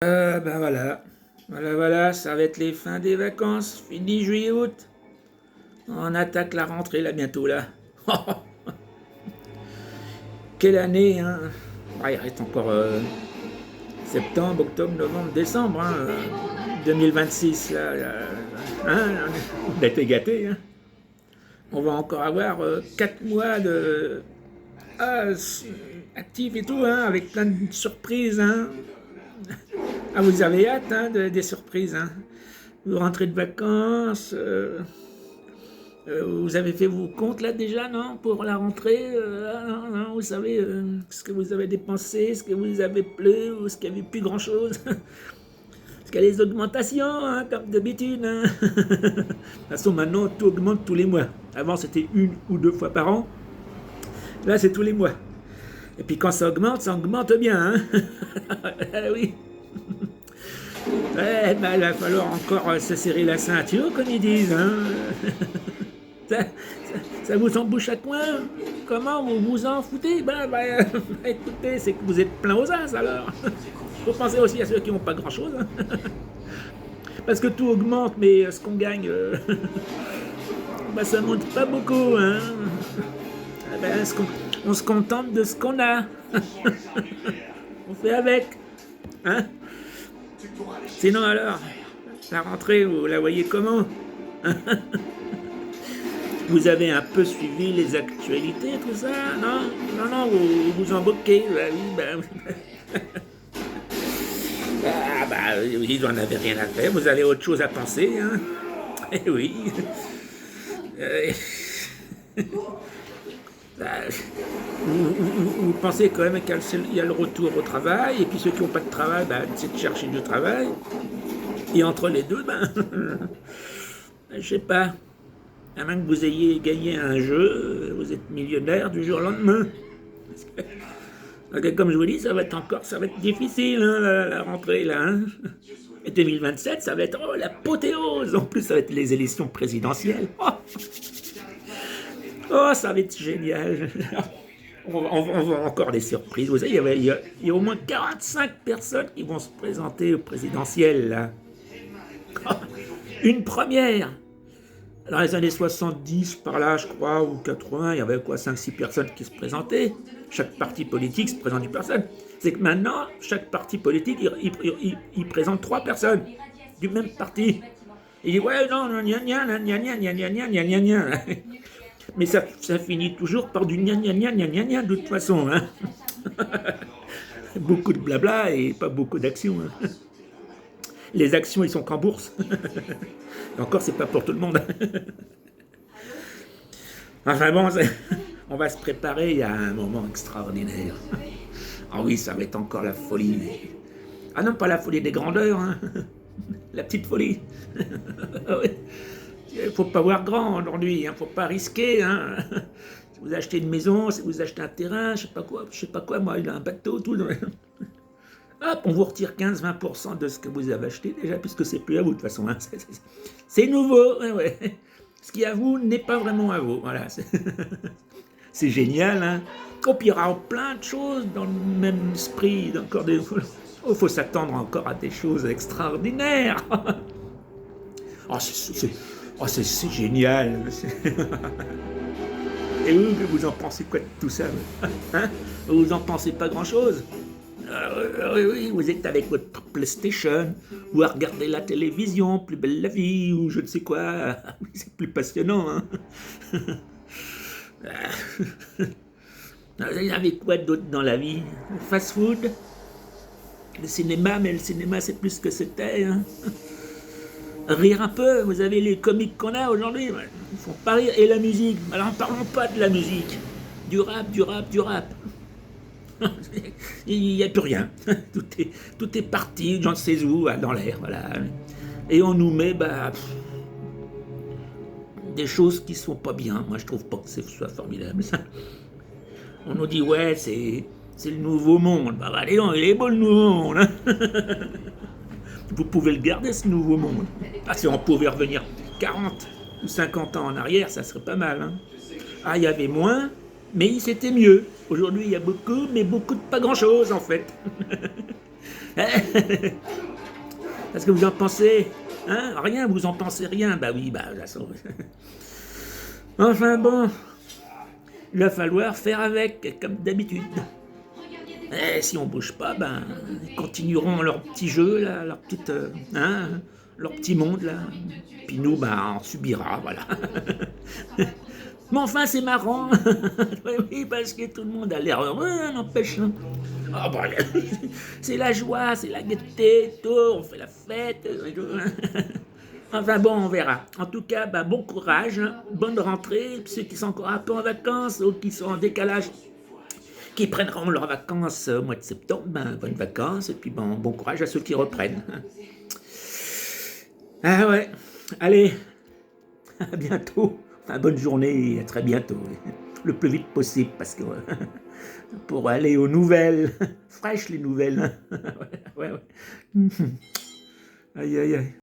Ben voilà. Voilà, ça va être les fins des vacances, fini juillet, août. On attaque la rentrée là bientôt là. Quelle année, hein. Il reste encore septembre, octobre, novembre, décembre, hein, 2026 là. Hein, on a été gâtés, hein. On va encore avoir 4 mois de actifs et tout, hein, avec plein de surprises, hein. Ah, vous avez hâte, hein, des surprises, hein. Vous rentrez de vacances, vous avez fait vos comptes là déjà, non, pour la rentrée, non, vous savez ce que vous avez dépensé, ce que vous avez plu, ou ce qu'il n'y avait plus grand chose. Parce qu'il y a les augmentations, hein, comme d'habitude, hein. De toute façon, maintenant, tout augmente tous les mois. Avant, c'était 1 ou 2 fois par an. Là, c'est tous les mois. Et puis quand ça augmente bien, hein. Ah oui. Ouais, ben, il va falloir encore se serrer la ceinture, comme ils disent, hein. Ça vous embouche à coin? Comment vous vous en foutez? Écoutez, c'est que vous êtes plein aux as alors. Faut penser aussi à ceux qui n'ont pas grand chose, hein. Parce que tout augmente, mais ce qu'on gagne, ça monte pas beaucoup, hein. On se contente de ce qu'on a. On fait avec, hein. Sinon alors, la rentrée, vous la voyez comment? Vous avez un peu suivi les actualités, tout ça? Non, vous vous en moquez. Oui, vous n'en avez rien à faire, vous avez autre chose à penser, hein? Eh oui. Vous pensez quand même qu'il y a le retour au travail, et puis ceux qui n'ont pas de travail, c'est de chercher du travail. Et entre les deux, je sais pas. À moins que vous ayez gagné un jeu, vous êtes millionnaire du jour au lendemain. Parce que, comme je vous dis, ça va être difficile, hein, la rentrée là. Hein. Et 2027, ça va être l'apothéose. En plus, ça va être les élections présidentielles. Ça va être génial. On va encore des surprises. Vous savez, il y a au moins 45 personnes qui vont se présenter au présidentiel là. Une première. Dans les années 70, par là, je crois, ou 80, il y avait 5-6 personnes qui se présentaient. Chaque parti politique se présente une personne. C'est que maintenant, chaque parti politique, il présente 3 personnes du même parti. Il dit, ouais, non, gna. Mais ça finit toujours par du gna de toute façon. Hein. Beaucoup de blabla et pas beaucoup d'actions. Hein. Les actions, ils sont qu'en bourse. Et encore, c'est pas pour tout le monde. Enfin bon, on va se préparer à un moment extraordinaire. Ah oui, ça va être encore la folie. Ah non, pas la folie des grandeurs, hein. La petite folie. Il faut pas voir grand aujourd'hui, hein. Faut pas risquer, hein. Si vous achetez une maison, si vous achetez un terrain, je sais pas quoi, moi, il a un bateau, tout. Hop, on vous retire 15-20% de ce que vous avez acheté déjà, puisque c'est plus à vous de toute façon. Hein. C'est nouveau, ouais. Ce qui est à vous n'est pas vraiment à vous. Voilà, c'est génial. Hein. Il y aura plein de choses dans le même esprit. Il faut s'attendre encore à des choses extraordinaires. C'est génial. Et vous en pensez quoi de tout ça? Hein? Vous en pensez pas grand-chose? Oui, vous êtes avec votre PlayStation, ou à regarder la télévision, Plus belle la vie, ou je ne sais quoi. C'est plus passionnant, hein. Il y avait quoi d'autre dans la vie? Le fast-food, le cinéma, mais le cinéma c'est plus ce que c'était. Hein. Rire un peu, vous avez les comiques qu'on a aujourd'hui, ils font pas rire. Et la musique, alors parlons pas de la musique. Du rap. Il n'y a plus rien. Tout est parti, j'en sais où, dans l'air, voilà. Et on nous met des choses qui sont pas bien. Moi, je trouve pas que ce soit formidable, ça. On nous dit, ouais, c'est le nouveau monde. Allez donc, il est beau le nouveau monde. Hein. Vous pouvez le garder, ce nouveau monde. Si on pouvait revenir 40 ou 50 ans en arrière, ça serait pas mal. Hein. Il y avait moins, mais c'était mieux. Aujourd'hui, il y a beaucoup, mais beaucoup de pas grand-chose, en fait. Qu'est-ce que vous en pensez? Hein? Rien, vous en pensez rien? Bah oui, bah de toute façon. Enfin bon, il va falloir faire avec, comme d'habitude. Et si on bouge pas, ben, ils continueront leur petit jeu, là, leur petite, hein, leur petit monde, là. Puis nous, ben, on subira, voilà. Mais enfin, c'est marrant. Oui, parce que tout le monde a l'air heureux, hein, n'empêche. Hein. Ah, bah, c'est la joie, c'est la gaieté, tout, on fait la fête. Enfin bon, on verra. En tout cas, bah, bon courage, hein, bonne rentrée. Ceux qui sont encore un peu en vacances ou qui sont en décalage, qui prendront leurs vacances au mois de septembre, ben, bonnes vacances. Et puis bon courage à ceux qui reprennent. Ah ouais, allez, à bientôt. Enfin, bonne journée et à très bientôt. Le plus vite possible parce que pour aller aux nouvelles, fraîches les nouvelles. Ouais, ouais, ouais. Aïe, aïe, aïe.